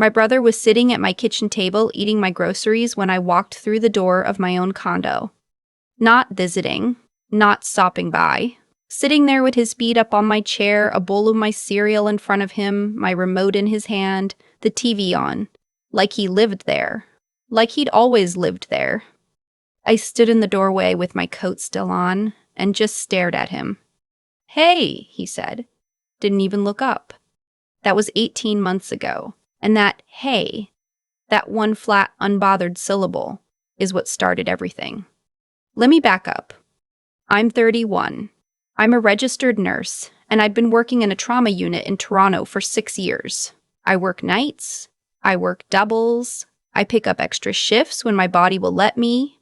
My brother was sitting at my kitchen table eating my groceries when I walked through the door of my own condo. Not visiting, not stopping by. Sitting there with his feet up on my chair, a bowl of my cereal in front of him, my remote in his hand, the TV on. Like he lived there. Like he'd always lived there. I stood in the doorway with my coat still on and just stared at him. "Hey," he said. Didn't even look up. That was 18 months ago. And that "hey," that one flat, unbothered syllable, is what started everything. Let me back up. I'm 31. I'm a registered nurse, and I've been working in a trauma unit in Toronto for 6 years. I work nights. I work doubles. I pick up extra shifts when my body will let me.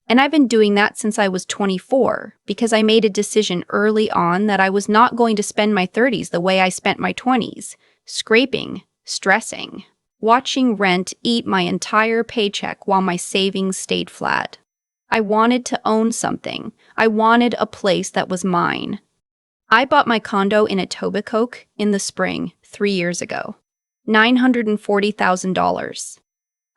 And I've been doing that since I was 24 because I made a decision early on that I was not going to spend my 30s the way I spent my 20s, scraping, stressing, watching rent eat my entire paycheck while my savings stayed flat. I wanted to own something. I wanted a place that was mine. I bought my condo in Etobicoke in the spring 3 years ago. $940,000.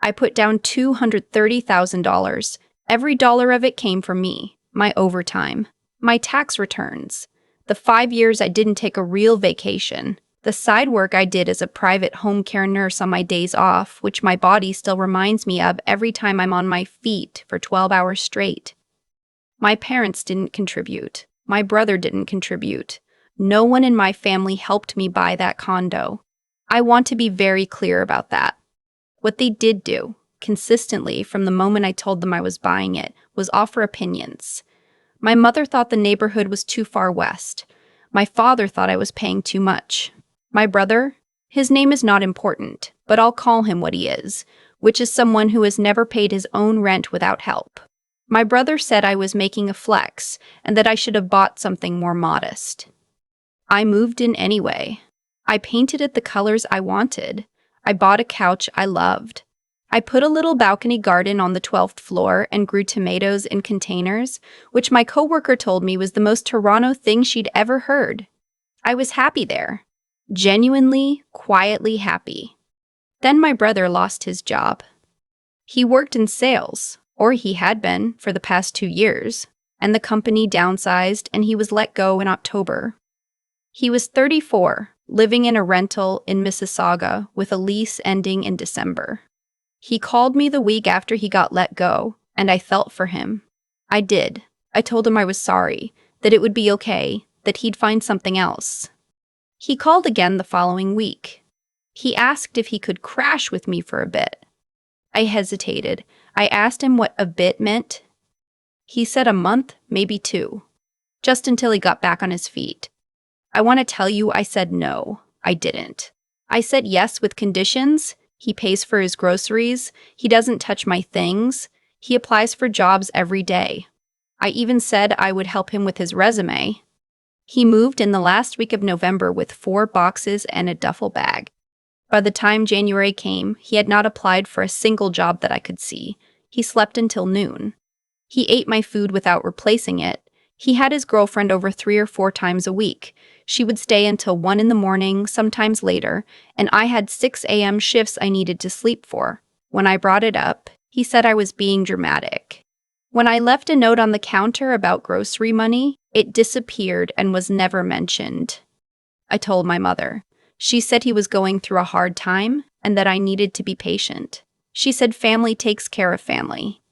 I put down $230,000. Every dollar of it came from me, my overtime, my tax returns, the 5 years I didn't take a real vacation, the side work I did as a private home care nurse on my days off, which my body still reminds me of every time I'm on my feet for 12 hours straight. My parents didn't contribute. My brother didn't contribute. No one in my family helped me buy that condo. I want to be very clear about that. What they did do, consistently from the moment I told them I was buying it, was offer opinions. My mother thought the neighborhood was too far west. My father thought I was paying too much. My brother, his name is not important, but I'll call him what he is, which is someone who has never paid his own rent without help. My brother said I was making a flex and that I should have bought something more modest. I moved in anyway. I painted it the colors I wanted. I bought a couch I loved. I put a little balcony garden on the 12th floor and grew tomatoes in containers, which my coworker told me was the most Toronto thing she'd ever heard. I was happy there. Genuinely, quietly happy. Then my brother lost his job. He worked in sales, or he had been for the past 2 years, and the company downsized and he was let go in October. He was 34, living in a rental in Mississauga with a lease ending in December. He called me the week after he got let go, and I felt for him. I did. I told him I was sorry, that it would be okay, that he'd find something else. He called again the following week. He asked if he could crash with me for a bit. I hesitated. I asked him what a bit meant. He said a month, maybe 2, just until he got back on his feet. I want to tell you I said no, I didn't. I said yes with conditions. He pays for his groceries. He doesn't touch my things. He applies for jobs every day. I even said I would help him with his resume. He moved in the last week of November with 4 boxes and a duffel bag. By the time January came, he had not applied for a single job that I could see. He slept until noon. He ate my food without replacing it. He had his girlfriend over 3 or 4 times a week. She would stay until 1 in the morning, sometimes later, and I had 6 a.m. shifts I needed to sleep for. When I brought it up, he said I was being dramatic. When I left a note on the counter about grocery money, it disappeared and was never mentioned. I told my mother. She said he was going through a hard time and that I needed to be patient. She said family takes care of family.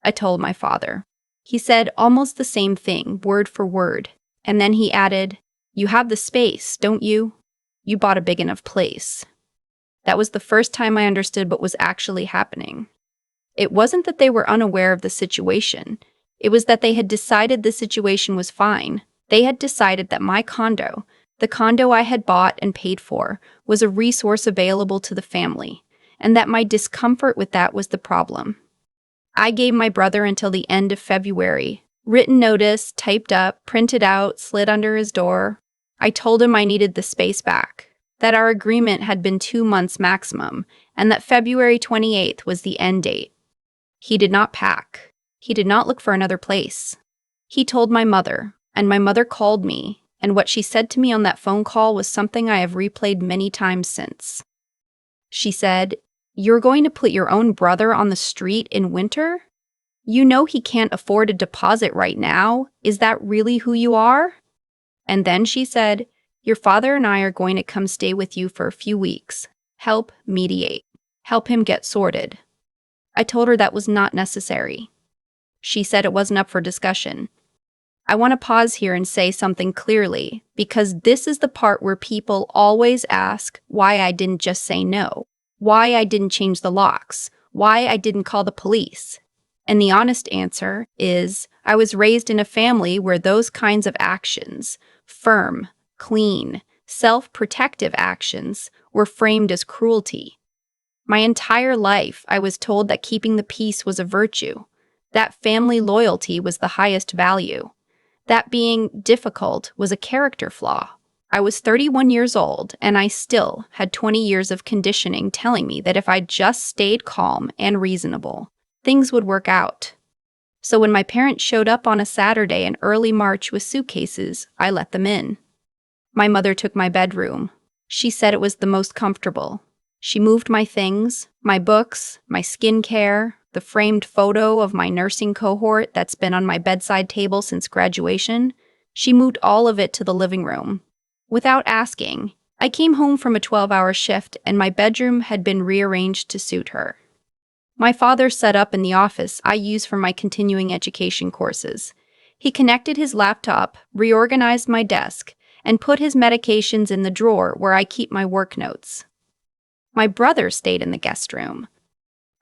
I told my father. He said almost the same thing, word for word, and then he added, "You have the space, don't you? You bought a big enough place." That was the first time I understood what was actually happening. It wasn't that they were unaware of the situation. It was that they had decided the situation was fine. They had decided that my condo, the condo I had bought and paid for, was a resource available to the family, and that my discomfort with that was the problem. I gave my brother until the end of February. Written notice, typed up, printed out, slid under his door. I told him I needed the space back, that our agreement had been 2 months maximum, and that February 28th was the end date. He did not pack. He did not look for another place. He told my mother, and my mother called me, and what she said to me on that phone call was something I have replayed many times since. She said, "You're going to put your own brother on the street in winter? You know he can't afford a deposit right now. Is that really who you are?" And then she said, "Your father and I are going to come stay with you for a few weeks. Help mediate. Help him get sorted." I told her that was not necessary. She said it wasn't up for discussion. I want to pause here and say something clearly, because this is the part where people always ask why I didn't just say no, why I didn't change the locks, why I didn't call the police. And the honest answer is I was raised in a family where those kinds of actions, firm, clean, self-protective actions, were framed as cruelty. My entire life, I was told that keeping the peace was a virtue, that family loyalty was the highest value, that being difficult was a character flaw. I was 31 years old, and I still had 20 years of conditioning telling me that if I just stayed calm and reasonable, things would work out. So when my parents showed up on a Saturday in early March with suitcases, I let them in. My mother took my bedroom. She said it was the most comfortable. She moved my things, my books, my skincare, the framed photo of my nursing cohort that's been on my bedside table since graduation. She moved all of it to the living room. Without asking, I came home from a 12-hour shift and my bedroom had been rearranged to suit her. My father set up in the office I use for my continuing education courses. He connected his laptop, reorganized my desk, and put his medications in the drawer where I keep my work notes. My brother stayed in the guest room.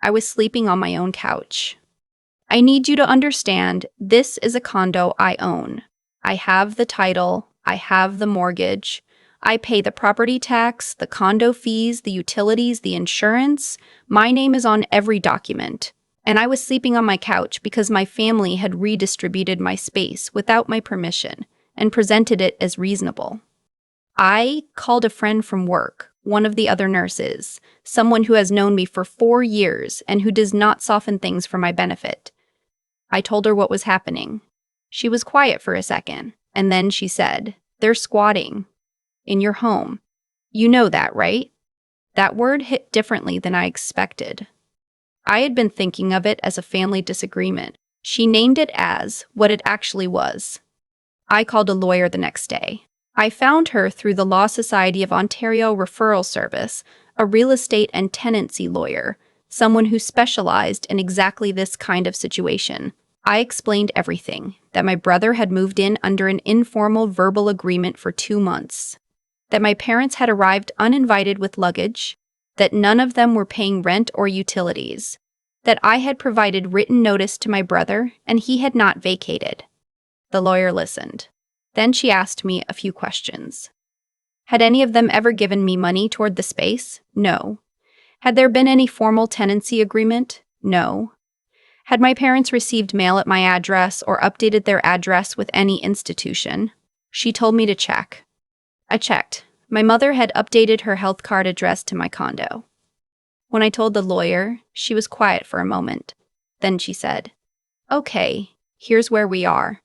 I was sleeping on my own couch. I need you to understand, this is a condo I own. I have the title, I have the mortgage, I pay the property tax, the condo fees, the utilities, the insurance. My name is on every document. And I was sleeping on my couch because my family had redistributed my space without my permission and presented it as reasonable. I called a friend from work, one of the other nurses, someone who has known me for 4 years and who does not soften things for my benefit. I told her what was happening. She was quiet for a second, and then she said, "They're squatting in your home. You know that, right?" That word hit differently than I expected. I had been thinking of it as a family disagreement. She named it as what it actually was. I called a lawyer the next day. I found her through the Law Society of Ontario Referral Service, a real estate and tenancy lawyer, someone who specialized in exactly this kind of situation. I explained everything, that my brother had moved in under an informal verbal agreement for 2 months, that my parents had arrived uninvited with luggage, that none of them were paying rent or utilities, that I had provided written notice to my brother and he had not vacated. The lawyer listened. Then she asked me a few questions. Had any of them ever given me money toward the space? No. Had there been any formal tenancy agreement? No. Had my parents received mail at my address or updated their address with any institution? She told me to check. I checked. My mother had updated her health card address to my condo. When I told the lawyer, she was quiet for a moment. Then she said, "Okay, here's where we are.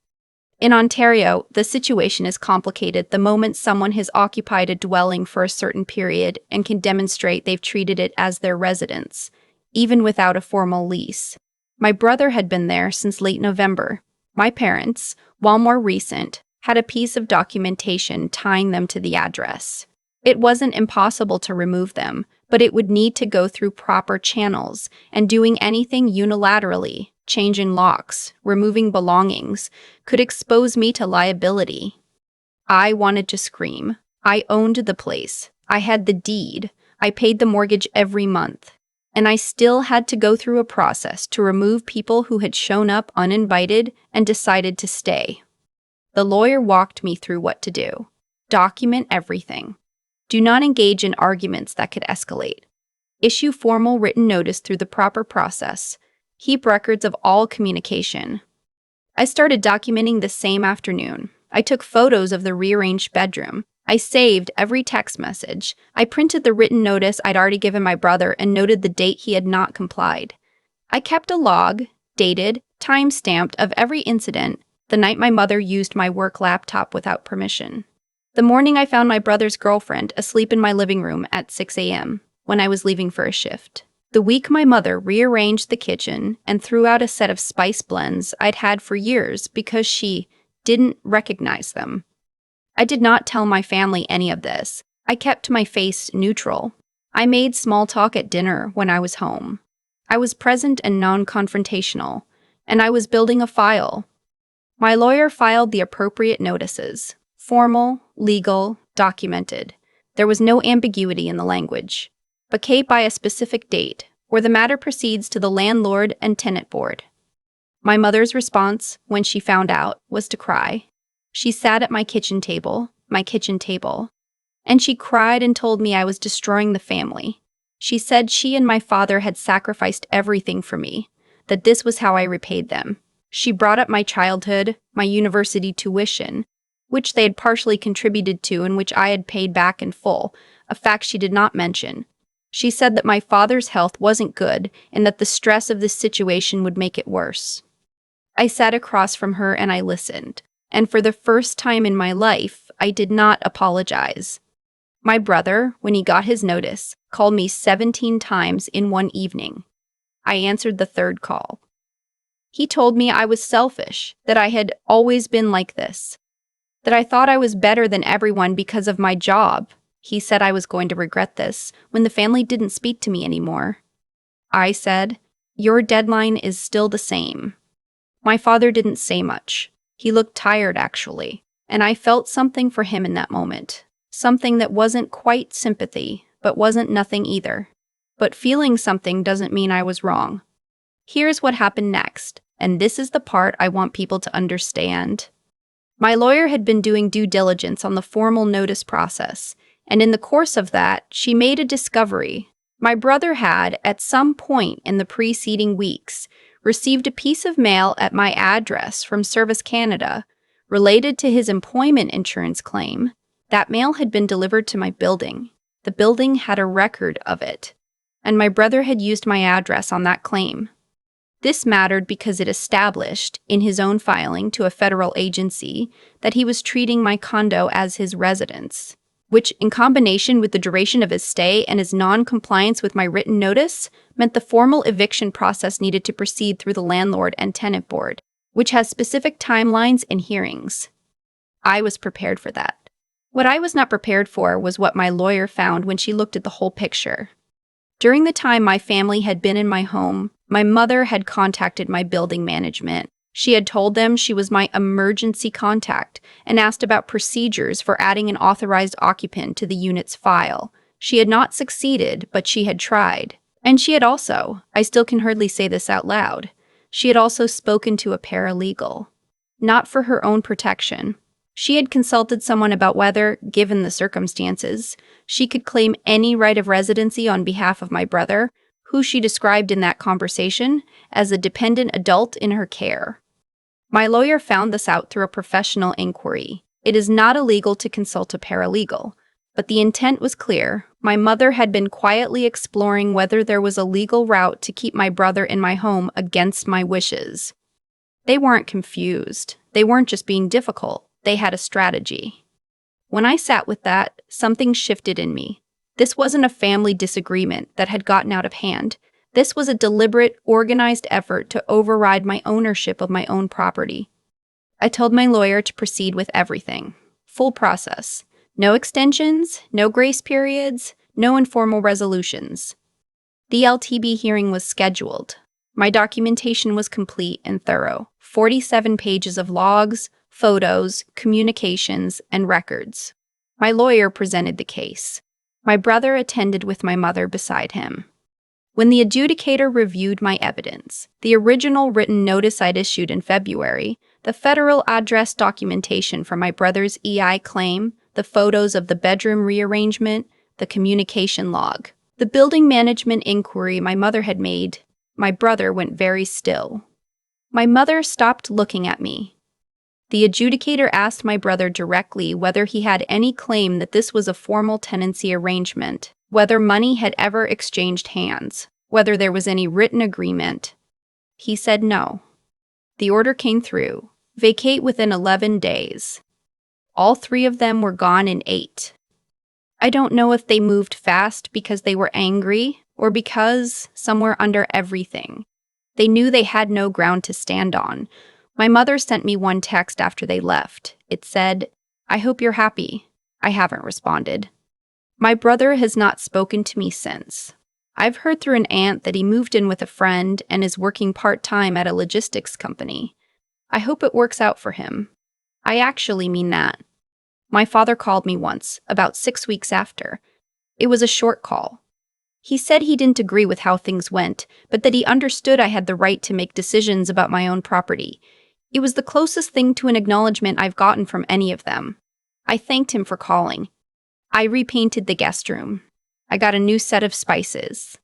In Ontario, the situation is complicated the moment someone has occupied a dwelling for a certain period and can demonstrate they've treated it as their residence, even without a formal lease. My brother had been there since late November. My parents, while more recent, had a piece of documentation tying them to the address. It wasn't impossible to remove them, but it would need to go through proper channels, and doing anything unilaterally, changing locks, removing belongings, could expose me to liability. I wanted to scream. I owned the place. I had the deed. I paid the mortgage every month. And I still had to go through a process to remove people who had shown up uninvited and decided to stay. The lawyer walked me through what to do. Document everything. Do not engage in arguments that could escalate. Issue formal written notice through the proper process. Keep records of all communication. I started documenting the same afternoon. I took photos of the rearranged bedroom. I saved every text message. I printed the written notice I'd already given my brother and noted the date he had not complied. I kept a log, dated, time-stamped, of every incident, the night my mother used my work laptop without permission. The morning I found my brother's girlfriend asleep in my living room at 6 a.m. when I was leaving for a shift. The week my mother rearranged the kitchen and threw out a set of spice blends I'd had for years because she didn't recognize them. I did not tell my family any of this. I kept my face neutral. I made small talk at dinner when I was home. I was present and non-confrontational, and I was building a file. My lawyer filed the appropriate notices. Formal, legal, documented. There was no ambiguity in the language. Vacate by a specific date, or the matter proceeds to the Landlord and Tenant Board. My mother's response, when she found out, was to cry. She sat at my kitchen table, and she cried and told me I was destroying the family. She said she and my father had sacrificed everything for me, that this was how I repaid them. She brought up my childhood, my university tuition, which they had partially contributed to and which I had paid back in full, a fact she did not mention. She said that my father's health wasn't good and that the stress of this situation would make it worse. I sat across from her and I listened, and for the first time in my life, I did not apologize. My brother, when he got his notice, called me 17 times in one evening. I answered the third call. He told me I was selfish, that I had always been like this, that I thought I was better than everyone because of my job. He said I was going to regret this when the family didn't speak to me anymore. I said, "Your deadline is still the same." My father didn't say much. He looked tired, actually, and I felt something for him in that moment. Something that wasn't quite sympathy, but wasn't nothing either. But feeling something doesn't mean I was wrong. Here's what happened next, and this is the part I want people to understand. My lawyer had been doing due diligence on the formal notice process, and in the course of that, she made a discovery. My brother had, at some point in the preceding weeks, received a piece of mail at my address from Service Canada related to his employment insurance claim. That mail had been delivered to my building. The building had a record of it, and my brother had used my address on that claim. This mattered because it established, in his own filing to a federal agency, that he was treating my condo as his residence, which, in combination with the duration of his stay and his non-compliance with my written notice, meant the formal eviction process needed to proceed through the Landlord and Tenant Board, which has specific timelines and hearings. I was prepared for that. What I was not prepared for was what my lawyer found when she looked at the whole picture. During the time my family had been in my home, my mother had contacted my building management. She had told them she was my emergency contact and asked about procedures for adding an authorized occupant to the unit's file. She had not succeeded, but she had tried. And she had also, I still can hardly say this out loud, she had also spoken to a paralegal. Not for her own protection. She had consulted someone about whether, given the circumstances, she could claim any right of residency on behalf of my brother, who she described in that conversation as a dependent adult in her care. My lawyer found this out through a professional inquiry. It is not illegal to consult a paralegal, but the intent was clear. My mother had been quietly exploring whether there was a legal route to keep my brother in my home against my wishes. They weren't confused. They weren't just being difficult. They had a strategy. When I sat with that, something shifted in me. This wasn't a family disagreement that had gotten out of hand. This was a deliberate, organized effort to override my ownership of my own property. I told my lawyer to proceed with everything. Full process. No extensions, no grace periods, no informal resolutions. The LTB hearing was scheduled. My documentation was complete and thorough. 47 pages of logs, photos, communications, and records. My lawyer presented the case. My brother attended with my mother beside him. When the adjudicator reviewed my evidence, the original written notice I'd issued in February, the federal address documentation for my brother's EI claim, the photos of the bedroom rearrangement, the communication log, the building management inquiry my mother had made, my brother went very still. My mother stopped looking at me. The adjudicator asked my brother directly whether he had any claim that this was a formal tenancy arrangement, whether money had ever exchanged hands, whether there was any written agreement. He said no. The order came through. Vacate within 11 days. All 3 of them were gone in 8. I don't know if they moved fast because they were angry or because somewhere under everything, they knew they had no ground to stand on. My mother sent me one text after they left. It said, "I hope you're happy." I haven't responded. My brother has not spoken to me since. I've heard through an aunt that he moved in with a friend and is working part-time at a logistics company. I hope it works out for him. I actually mean that. My father called me once, about 6 weeks after. It was a short call. He said he didn't agree with how things went, but that he understood I had the right to make decisions about my own property. It was the closest thing to an acknowledgement I've gotten from any of them. I thanked him for calling. I repainted the guest room. I got a new set of spices.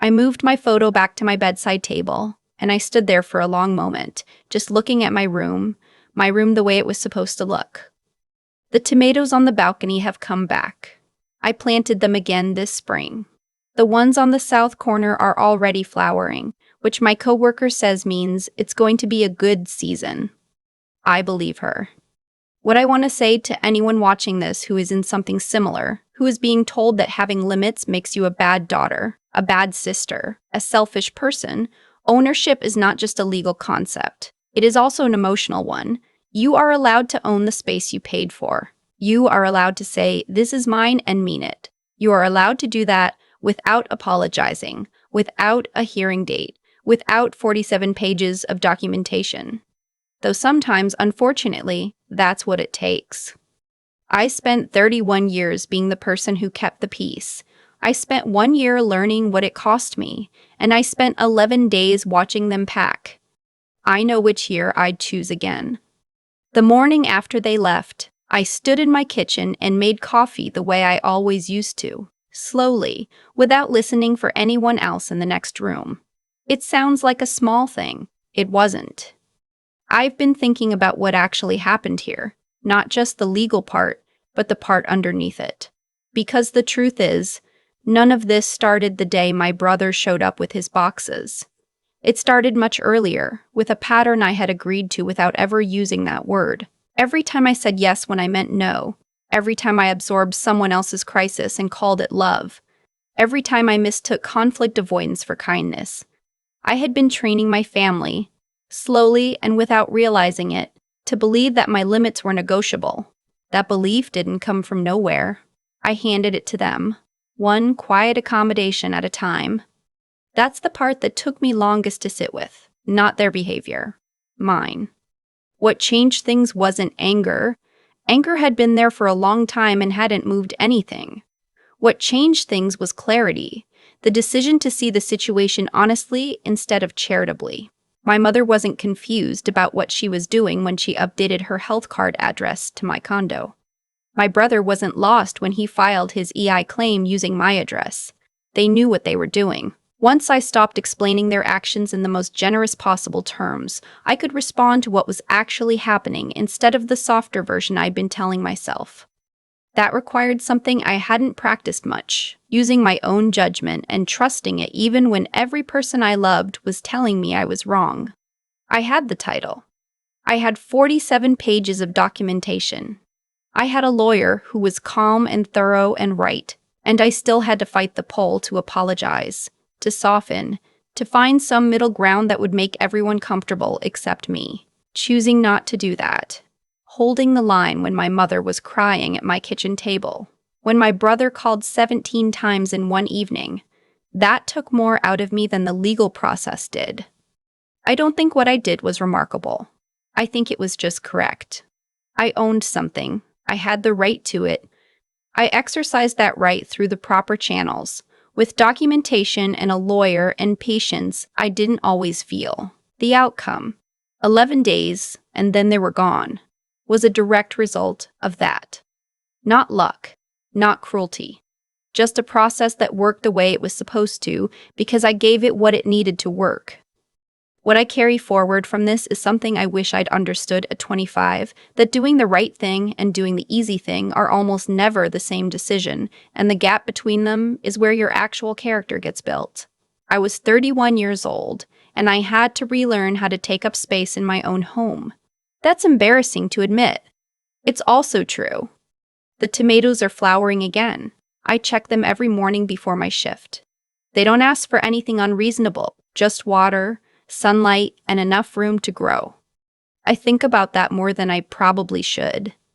I moved my photo back to my bedside table, and I stood there for a long moment, just looking at my room the way it was supposed to look. The tomatoes on the balcony have come back. I planted them again this spring. The ones on the south corner are already flowering, which my coworker says means it's going to be a good season. I believe her. What I want to say to anyone watching this who is in something similar, who is being told that having limits makes you a bad daughter, a bad sister, a selfish person, ownership is not just a legal concept. It is also an emotional one. You are allowed to own the space you paid for. You are allowed to say, "This is mine," and mean it. You are allowed to do that without apologizing, without a hearing date, without 47 pages of documentation. Though sometimes, unfortunately, that's what it takes. I spent 31 years being the person who kept the peace. I spent 1 year learning what it cost me, and I spent 11 days watching them pack. I know which year I'd choose again. The morning after they left, I stood in my kitchen and made coffee the way I always used to, slowly, without listening for anyone else in the next room. It sounds like a small thing. It wasn't. I've been thinking about what actually happened here, not just the legal part, but the part underneath it. Because the truth is, none of this started the day my brother showed up with his boxes. It started much earlier, with a pattern I had agreed to without ever using that word. Every time I said yes when I meant no. Every time I absorbed someone else's crisis and called it love. Every time I mistook conflict avoidance for kindness. I had been training my family, slowly and without realizing it, to believe that my limits were negotiable. That belief didn't come from nowhere. I handed it to them, one quiet accommodation at a time. That's the part that took me longest to sit with, not their behavior, mine. What changed things wasn't anger. Anger had been there for a long time and hadn't moved anything. What changed things was clarity, the decision to see the situation honestly instead of charitably. My mother wasn't confused about what she was doing when she updated her health card address to my condo. My brother wasn't lost when he filed his EI claim using my address. They knew what they were doing. Once I stopped explaining their actions in the most generous possible terms, I could respond to what was actually happening instead of the softer version I'd been telling myself. That required something I hadn't practiced much, using my own judgment and trusting it even when every person I loved was telling me I was wrong. I had the title. I had 47 pages of documentation. I had a lawyer who was calm and thorough and right, and I still had to fight the pull to apologize, to soften, to find some middle ground that would make everyone comfortable except me. Choosing not to do that. Holding the line when my mother was crying at my kitchen table. When my brother called 17 times in one evening. That took more out of me than the legal process did. I don't think what I did was remarkable. I think it was just correct. I owned something. I had the right to it. I exercised that right through the proper channels, with documentation and a lawyer and patience I didn't always feel. The outcome, 11 days, and then they were gone, was a direct result of that. Not luck, not cruelty. Just a process that worked the way it was supposed to because I gave it what it needed to work. What I carry forward from this is something I wish I'd understood at 25, that doing the right thing and doing the easy thing are almost never the same decision, and the gap between them is where your actual character gets built. I was 31 years old, and I had to relearn how to take up space in my own home. That's embarrassing to admit. It's also true. The tomatoes are flowering again. I check them every morning before my shift. They don't ask for anything unreasonable, just water, sunlight, and enough room to grow. I think about that more than I probably should.